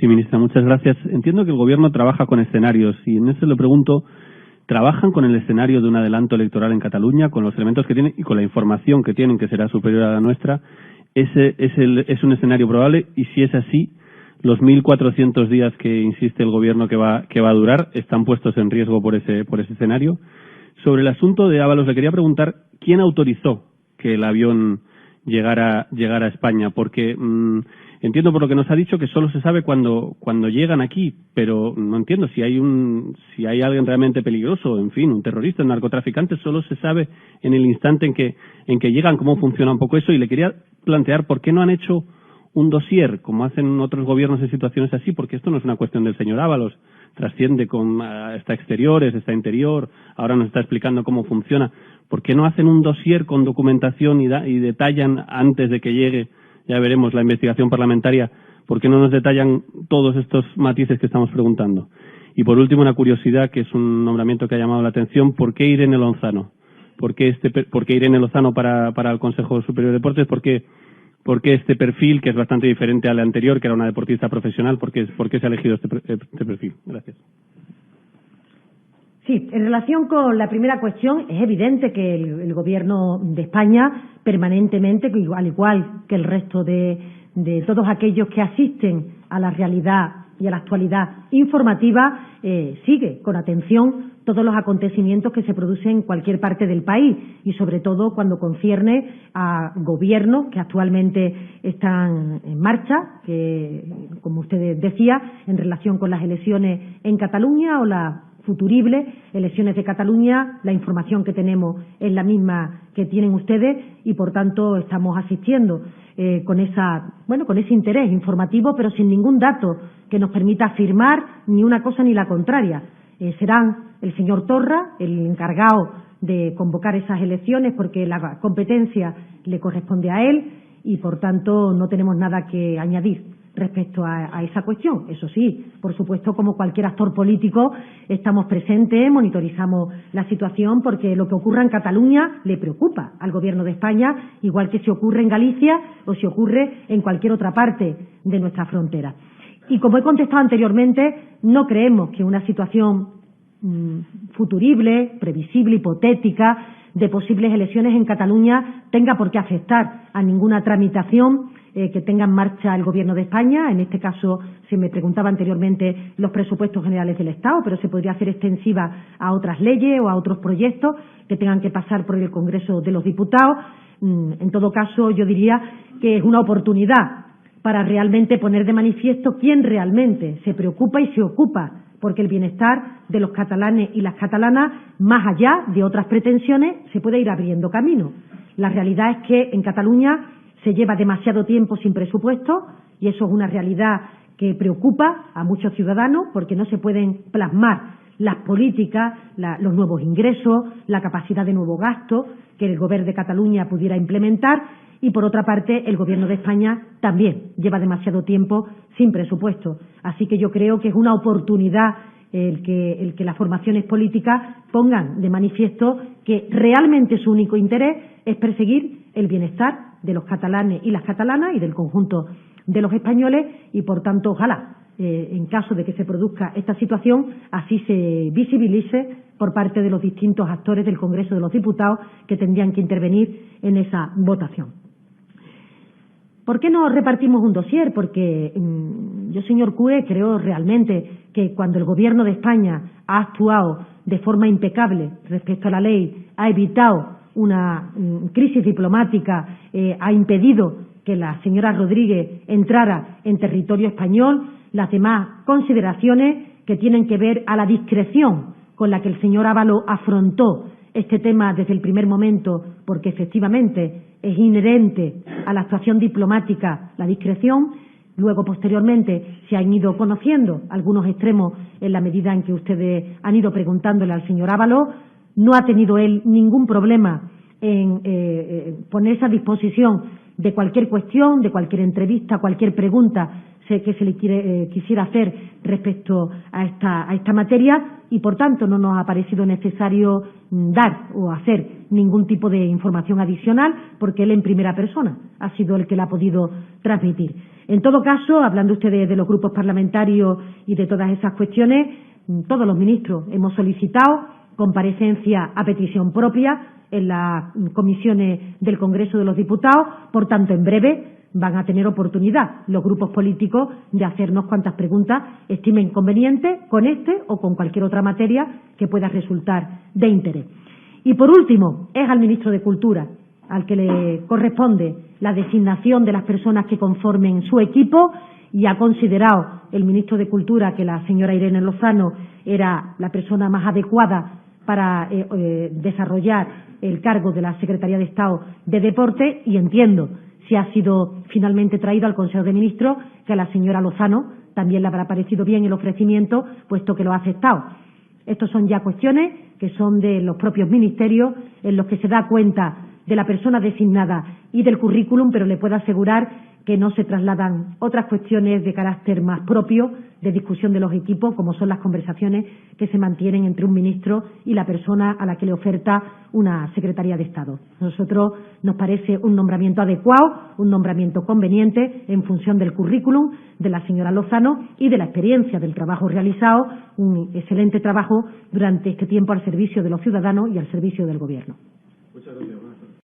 Sí, ministra, muchas gracias. Entiendo que el Gobierno trabaja con escenarios y en eso le pregunto, ¿trabajan con el escenario de un adelanto electoral en Cataluña, con los elementos que tienen y con la información que tienen, que será superior a la nuestra? ¿Es un escenario probable? Y si es así, los 1.400 días que insiste el Gobierno que va a durar, ¿están puestos en riesgo por ese escenario? Sobre el asunto de Ábalos, le quería preguntar quién autorizó que el avión llegara a España, porque entiendo por lo que nos ha dicho que solo se sabe cuando llegan aquí, pero no entiendo si hay alguien realmente peligroso, en fin, un terrorista, un narcotraficante, solo se sabe en el instante en que llegan, cómo funciona un poco eso, y le quería plantear por qué no han hecho un dossier, como hacen otros gobiernos en situaciones así, porque esto no es una cuestión del señor Ábalos, trasciende está exteriores, está interior, ahora nos está explicando cómo funciona. ¿Por qué no hacen un dossier con documentación y detallan antes de que llegue, ya veremos, la investigación parlamentaria, por qué no nos detallan todos estos matices que estamos preguntando? Y por último, una curiosidad, que es un nombramiento que ha llamado la atención, ¿por qué Irene Lozano? ¿Por qué Irene Lozano para el Consejo Superior de Deportes? ¿Por qué este perfil, que es bastante diferente al anterior, que era una deportista profesional? ¿Por qué se ha elegido este perfil? Gracias. Sí, en relación con la primera cuestión, es evidente que el Gobierno de España permanentemente, al igual que el resto de todos aquellos que asisten a la realidad y a la actualidad informativa, sigue con atención todos los acontecimientos que se producen en cualquier parte del país y sobre todo cuando concierne a gobiernos que actualmente están en marcha, que, como usted decía, en relación con las elecciones en Cataluña o las futuribles elecciones de Cataluña, la información que tenemos es la misma que tienen ustedes y por tanto estamos asistiendo con ese interés informativo, pero sin ningún dato que nos permita afirmar ni una cosa ni la contraria. Serán el señor Torra el encargado de convocar esas elecciones porque la competencia le corresponde a él y por tanto no tenemos nada que añadir respecto a esa cuestión. Eso sí, por supuesto, como cualquier actor político, estamos presentes, monitorizamos la situación porque lo que ocurra en Cataluña le preocupa al Gobierno de España, igual que si ocurre en Galicia o si ocurre en cualquier otra parte de nuestra frontera. Y como he contestado anteriormente, no creemos que una situación futurible, previsible, hipotética, de posibles elecciones en Cataluña tenga por qué afectar a ninguna tramitación que tenga en marcha el Gobierno de España. En este caso, se me preguntaba anteriormente los presupuestos generales del Estado, pero se podría hacer extensiva a otras leyes o a otros proyectos que tengan que pasar por el Congreso de los Diputados. En todo caso, yo diría que es una oportunidad para realmente poner de manifiesto quién realmente se preocupa y se ocupa porque el bienestar de los catalanes y las catalanas, más allá de otras pretensiones, se puede ir abriendo camino. La realidad es que en Cataluña se lleva demasiado tiempo sin presupuesto y eso es una realidad que preocupa a muchos ciudadanos porque no se pueden plasmar las políticas, los nuevos ingresos, la capacidad de nuevo gasto que el Gobierno de Cataluña pudiera implementar y, por otra parte, el Gobierno de España también lleva demasiado tiempo sin presupuesto. Así que yo creo que es una oportunidad el que las formaciones políticas pongan de manifiesto que realmente su único interés es perseguir el bienestar de los catalanes y las catalanas y del conjunto de los españoles y, por tanto, ojalá, en caso de que se produzca esta situación, así se visibilice por parte de los distintos actores del Congreso de los Diputados que tendrían que intervenir en esa votación. ¿Por qué no repartimos un dossier? Porque yo, señor Cue, creo realmente que cuando el Gobierno de España ha actuado de forma impecable respecto a la ley, ha evitado una crisis diplomática, ha impedido que la señora Rodríguez entrara en territorio español, las demás consideraciones que tienen que ver a la discreción con la que el señor Ábalos afrontó este tema desde el primer momento, porque efectivamente es inherente a la actuación diplomática la discreción. Luego, posteriormente, se han ido conociendo algunos extremos en la medida en que ustedes han ido preguntándole al señor Ábalos. No ha tenido él ningún problema en ponerse a disposición de cualquier cuestión, de cualquier entrevista, cualquier pregunta que se le quisiera hacer respecto a esta materia y, por tanto, no nos ha parecido necesario dar o hacer ningún tipo de información adicional porque él en primera persona ha sido el que la ha podido transmitir. En todo caso, hablando usted de los grupos parlamentarios y de todas esas cuestiones, todos los ministros hemos solicitado comparecencia a petición propia en las comisiones del Congreso de los Diputados. Por tanto, en breve van a tener oportunidad los grupos políticos de hacernos cuantas preguntas estimen convenientes con este o con cualquier otra materia que pueda resultar de interés. Y por último, es al ministro de Cultura al que le corresponde la designación de las personas que conformen su equipo, y ha considerado el ministro de Cultura que la señora Irene Lozano era la persona más adecuada para desarrollar el cargo de la Secretaría de Estado de Deporte, y entiendo, si ha sido finalmente traído al Consejo de Ministros, que a la señora Lozano también le habrá parecido bien el ofrecimiento, puesto que lo ha aceptado. Estos son ya cuestiones que son de los propios ministerios, en los que se da cuenta de la persona designada y del currículum, pero le puedo asegurar que no se trasladan otras cuestiones de carácter más propio de discusión de los equipos, como son las conversaciones que se mantienen entre un ministro y la persona a la que le oferta una Secretaría de Estado. A nosotros nos parece un nombramiento adecuado, un nombramiento conveniente en función del currículum de la señora Lozano y de la experiencia del trabajo realizado, un excelente trabajo durante este tiempo al servicio de los ciudadanos y al servicio del Gobierno. Muchas gracias.